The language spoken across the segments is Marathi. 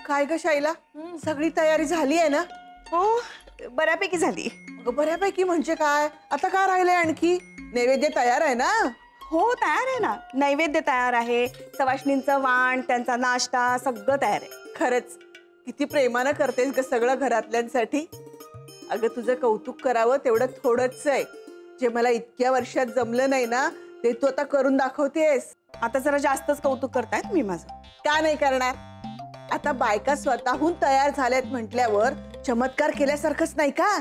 काय ग शाईला, सगळी तयारी झाली आहे ना? हो, बऱ्यापैकी झाली. बऱ्यापैकी म्हणजे काय, आता काय राहिलंय आणखी? नैवेद्य तयार आहे ना? हो, तयार आहे ना. नैवेद्य तयार आहे, सवाष्णींचं वाण, त्यांचा नाश्ता सगळं तयार आहे. खरंच किती प्रेमानं करतेस ग सगळं घरातल्यांसाठी. अगं तुझं कौतुक करावं तेवढं थोडंच आहे. जे मला इतक्या वर्षात जमलं नाही ना, ते तू आता करून दाखवतेस. आता जरा जास्तच कौतुक करताय तुम्ही माझं. का नाही करणार? आता बायका स्वतःहून तयार झाल्यात म्हटल्यावर चमत्कार केल्यासारखंच नाही का?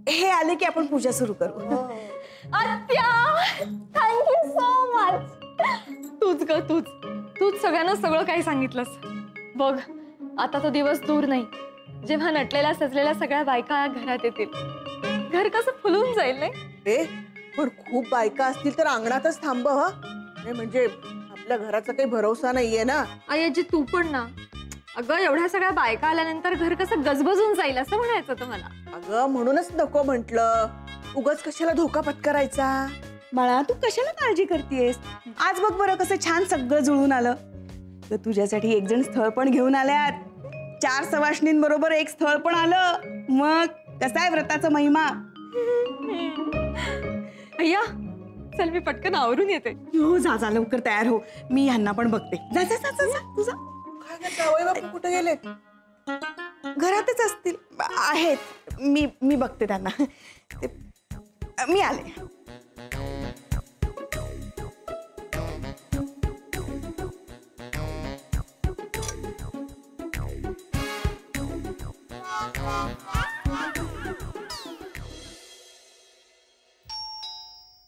हे आले की आपण पूजा सुरू करू. आत्या, थँक्यू सो मच. तूच सगळ्यांना सगळं काही सांगितलंस. बघ, आता तो दिवस दूर नाही जेव्हा नटलेल्या सजलेल्या सगळ्या बायका घरात येतील. घर कसं फुलून जाईल नाही? पण खूप बायका असतील तर अंगणातच थांब हं. नाही म्हणजे आपल्या घराचा काही भरोसा नाहीये ना. आजी तू पण ना. अगं एवढ्या सगळ्या बायका आल्यानंतर घर कसं गजबजून जाईल असं म्हणायचं होतं मला. अगं म्हणूनच नको म्हंटल. उगाच कशाला धोका पत्करायचा. बाळा, तू कशाला काळजी करतेस? आज बघ बरं कसं छान सगळं जुळून आलं. तर तुझ्यासाठी एक जण स्थळ पण घेऊन आल्यात. 4 सवाष्णींबरोबर एक स्थळ पण आलं. मग कसा आहे व्रताचा महिमा? अय्या, चल मी पटकन आवरून येते. हो, जा लवकर तयार हो. मी ह्यांना पण बघते. जा जा जा जा तुझा. काय जावई बापू कुठे गेलेत? घरातच असतील. आहेत, मी बघते त्यांना. मी आले.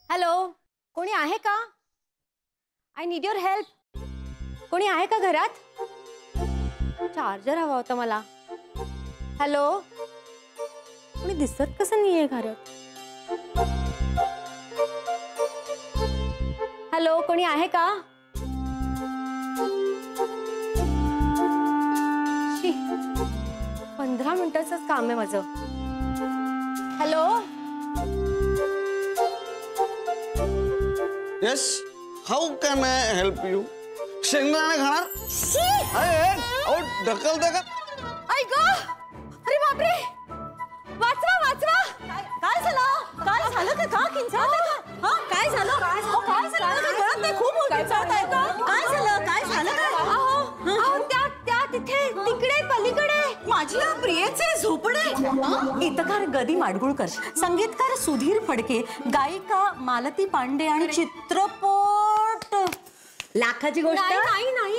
हॅलो, कोणी आहे का? I need your help. कोणी आहे का घरात? चार्जर हवा होता मला. हॅलो, कोणी दिसत कसं नाहीये घरात? हॅलो, कोणी आहे का? 15 मिनिटाचंच काम आहे माझं. Hello. Yes, how can I help you? शेंगदाणे खाणार? ढकल ढकल. आई ग, अरे बापरे, वाचवा वाचवा. काय झालं? काय झालं का? का किंचाळत आहे का? हा, काय झालं? काय झालं? गळत नाही, खूप किंचाळत आहे का? काय झालं? काय झालं का? अहो त्या तिथे तिकडे पलीकडे माझी प्रियेचे झोपडे. गीतकार गदी माडगुळकर, संगीतकार सुधीर फडके, गायिका मालती पांडे आणि चित्रपट लाखाची गोष्ट.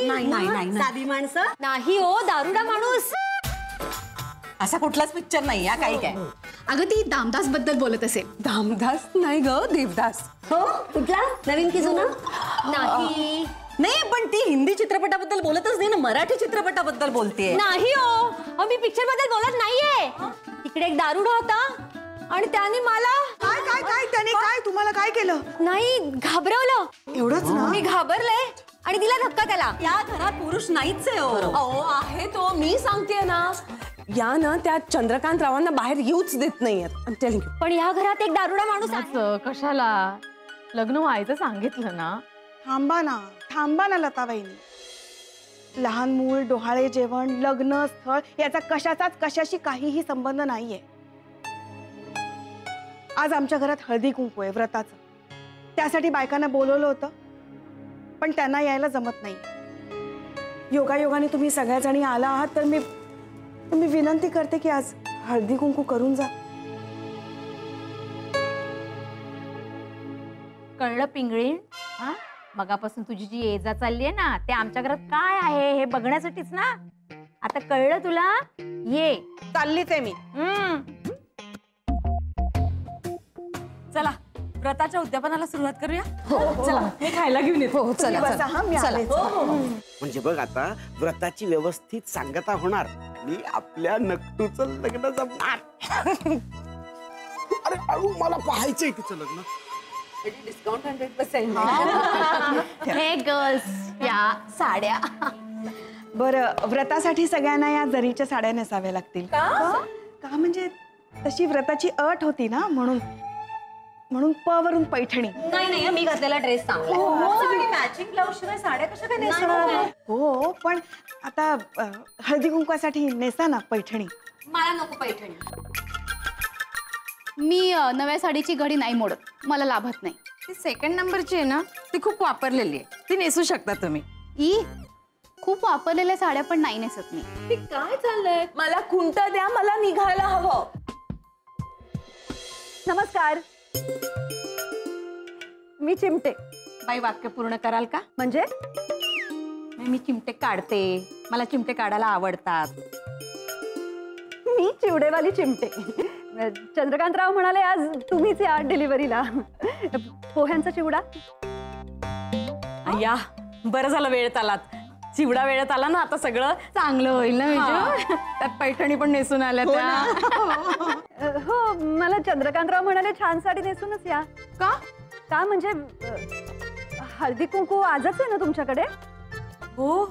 नाही साधी माणसं नाही हो, दारुडा माणूस. असा कुठलाच पिक्चर नाही या काही काय. अगं ती दामदास बद्दल बोलत असेल. दामदास नाही ग, देवदास. हो, कुठला? नवीन की जुना? नाही नाही, पण ती हिंदी चित्रपटाबद्दल बोलतच नाही ना, मराठी चित्रपटाबद्दल बोलतेय. नाही हो, मी पिक्चर बद्दल बोलत नाहीये. तिकडे एक दारुडा होता आणि त्याने मला त्याने काय तुम्हाला काय केलं? नाही, घाबरवलं. एवढंच ना? मी घाबरले आणि दिला धक्का त्याला. या घरात पुरुष नाहीच आहे. अहो आहे तो, मी सांगतेय ना. या ना त्या चंद्रकांत रावांना बाहेर येऊच देत नाहीयेत. पण या घरात एक दारुडा माणूस आहे. कशाला लग्न व्हायचं सांगितलं ना. थांबा ना लता वहिनी. लहान मूल, डोहाळे जेवण, लग्न स्थळ याचा कशाशी काहीही संबंध नाहीये. आज आमच्या घरात हळदी कुंकू आहे व्रताचं. त्यासाठी बायकांना बोलवलं होतं, पण त्यांना यायला जमत नाही. योगायोगाने तुम्ही सगळ्या जणी आला आहात, तर मी विनंती करते की आज हळदी कुंकू करून जा. कळलं पिंगळी? हा, मगापासून तुझी जी ये जा चालली आहे ना, ते आमच्या घरात काय आहे हे बघण्यासाठीच ना. आता कळलं तुला? ये, चाललीच आहे मी. चला व्रताच्या उद्यापनाला सुरुवात करूया. चला, मी खायला घेऊन येतो. चला. म्हणजे बघ, आता व्रताची व्यवस्थित सांगता होणार आणि आपल्या नकटूचं लग्न जमणार. अरे अळू, मला पाहायचंय तिचं लग्न. डिस्काउंट 100%. हे गर्ल्स, या साड्या. बरं, व्रतासाठी सगळ्यांना या जरीच्या साड्या नेसाव्या लागतील. का म्हणजे तशी व्रताची अट होती ना, म्हणून. म्हणून प वरून पैठणी. नाही मी घातलेला ड्रेस चांगला. मॅचिंग ब्लाऊज शिवाय साड्या कशा काय नेसणार? हो पण आता हळदी कुंकवासाठी नेसा ना पैठणी. मला नको पैठणी. मी नव्या साडीची घडी नाही मोडत, मला लाभत नाही. ती सेकंड नंबरची आहे ना, ती खूप वापरलेली आहे, ती नेसू शकता तुम्ही. ई खूप वापरलेल्या साड्या पण नाही नेसत मी. काय चाललंय? मला खुंट द्या, मला निघायला हवं. नमस्कार, मी चिमटे. बाई वाक्य पूर्ण कराल का? म्हणजे मी चिमटे काढते, मला चिमटे काढायला आवडतात. मी चिवडेवाली चिमटे. चंद्रकांतराव म्हणाले आज तुम्हीच या डिलिव्हरीला. पोह्यांचा चिवडा. या बरं झालं वेळेत आलात. चिवडा वेळेत आला ना, आता सगळं चांगलं होईल ना विजू. त्यात पैठणी पण नेसून आल्या त्या. हो, मला चंद्रकांतराव म्हणाले छान साडी नेसूनच या. का म्हणजे हळदी कुंकू आजच आहे ना तुमच्याकडे? हो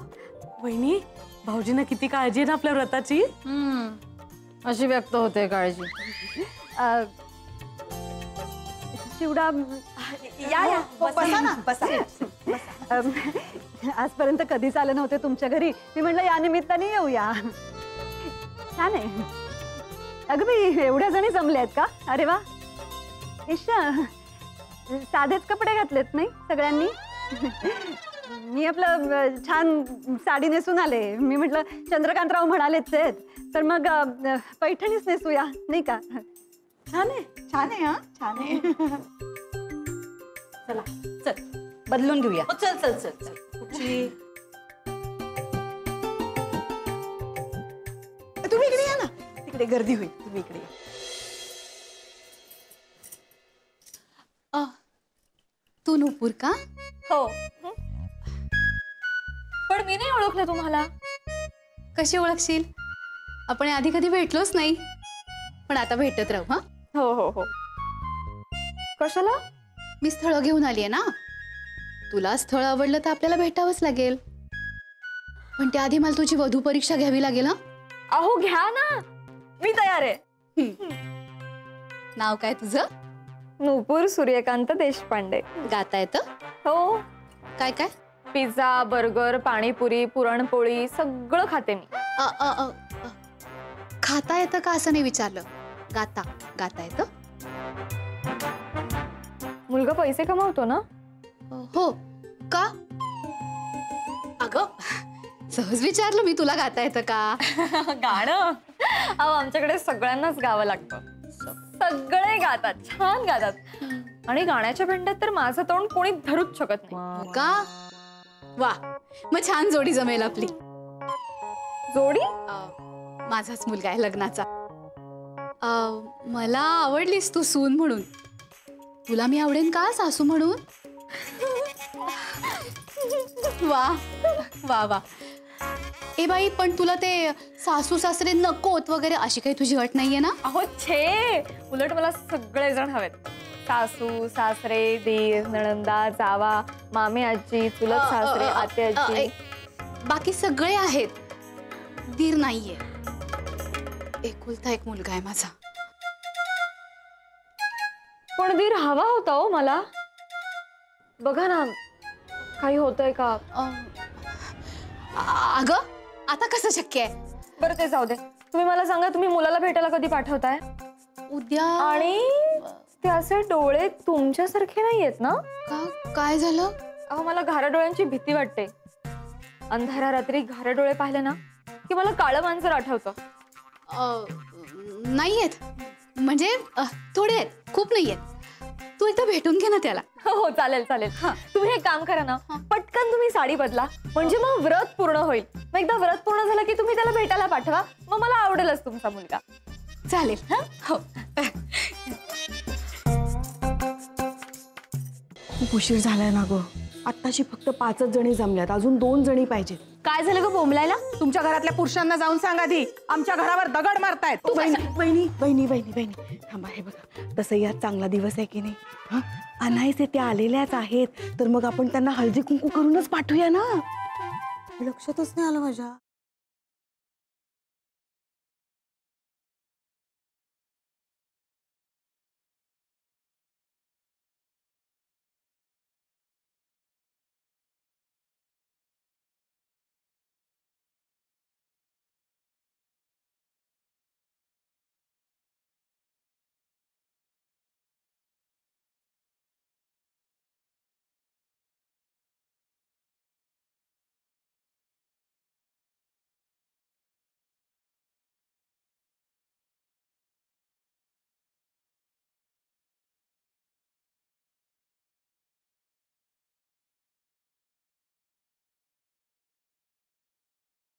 वहिनी, भाऊजींना किती काळजी आहे ना आपल्या व्रताची. अशी व्यक्त होते काळजी. चिवडा या बसा ना, बसा. आजपर्यंत कधीच आले नव्हते तुमच्या घरी. मी म्हटलं या निमित्ताने येऊया. छान आहे. अगं मी एवढ्या जणी जमल्या आहेत का? अरे वा. ईशा, साधेच कपडे घातलेत नाही सगळ्यांनी? मी आपलं छान साडी नेसून आले. मी म्हटलं चंद्रकांतराव म्हणालेच आहेत तर मग पैठणीच नेसूया नाही का? छान आहे, छान आहे. हा छान आहे. चला चल बदलून घेऊया. चल चल चल चल. तुम्ही इकडे या ना, तिकडे गर्दी होईल. तुम्ही इकडे या. तू नुपूर का? हो. पण मी नाही ओळखलं तुम्हाला. कशी ओळखशील? आपण आधी कधी भेटलोच नाही, पण आता भेटत राहू. हा हो हो हो. कशाला? मी स्थळ घेऊन आली आहे ना. तुला स्थळ आवडलं तर आपल्याला भेटावंच लागेल, पण त्याआधी मला तुझी वधू परीक्षा घ्यावी लागेल. हा अहो घ्या ना, मी तयार आहे. नाव काय तुझं? नूपूर सूर्यकांत देशपांडे. गाता येतं? हो. काय काय? पिझ्झा, बर्गर, पाणीपुरी, पुरणपोळी सगळं खाते मी. खाता येतं का असं नाही विचारलं. गाता गाता येतं? मुलगा पैसे कमावतो ना? हो का? अगं सहज विचारलं मी, तुला गाता येतं का? गाणं? अहो आमच्याकडे सगळ्यांनाच गावं लागतं. सगळे गातात, छान गातात. आणि गाण्याच्या भेंड्यात तर माझं तोंड कोणी धरूच शकत नाही. का? वा, मग छान जोडी जमेल आपली. जोडी? माझाच मुलगा आहे लग्नाचा. मला आवडलीस तू सून म्हणून. तुला मी आवडेन का सासू म्हणून? वा वा वा. ए बाई, पण तुला ते सासू सासरे नकोत वगैरे अशी काही तुझी अट नाहीये ना? अहो छे, उलट मला सगळेजण हवेत. सासू सासरे, दीर, नणंदा, जावा, मामे आजी, चुलत सासरे, आते आजी. बाकी सगळे आहेत, दीर नाहीये. एकुलता एक मुलगा आहे माझा. पण दीर हवा होता हो मला. बघा ना काही होतंय का? अगं आता कसं शक्य आहे? बरं ते जाऊ दे. तुम्ही मला सांगा, तुम्ही मुलाला भेटायला कधी पाठवताय? उद्या. आणि ते असे डोळे तुमच्यासारखे नाहीयेत ना? काय झालं? अहो मला घाऱ्या डोळ्यांची भीती वाटते. अंधाऱ्या रात्री घाऱ्या डोळे पाहिले ना की मला काळं मांजर आठवतं. नाहीयेत म्हणजे थोडे आहेत, खूप नाहीयेत. तू एकदा भेटून घे ना त्याला. हो चालेल चालेल. तुम्ही एक काम करा ना, पटकन तुम्ही साडी बदला, म्हणजे मग व्रत पूर्ण होईल. मग एकदा व्रत पूर्ण झालं की तुम्ही त्याला भेटायला पाठवा, मग मला आवडेलच तुमचा मुलगा. चालेल. हो. खूप उशीर झालाय ना गं. आत्ताशी फक्त 5च जणी जमल्यात, अजून 2 जणी पाहिजेत. काय झालं ग बोंबलायला? तुमच्या घरातल्या पुरुषांना जाऊन सांग आधी, आमच्या घरावर दगड मारतायत. बहिणी बहिणी बहिणी बहिणी थांबा. हे बघा, तसंही आज चांगला दिवस आहे की नाही? हा, अनायसे त्या आलेल्याच आहेत, तर मग आपण त्यांना हळदी कुंकू करूनच पाठवूया ना. लक्षातच नाही आलं माझ्या.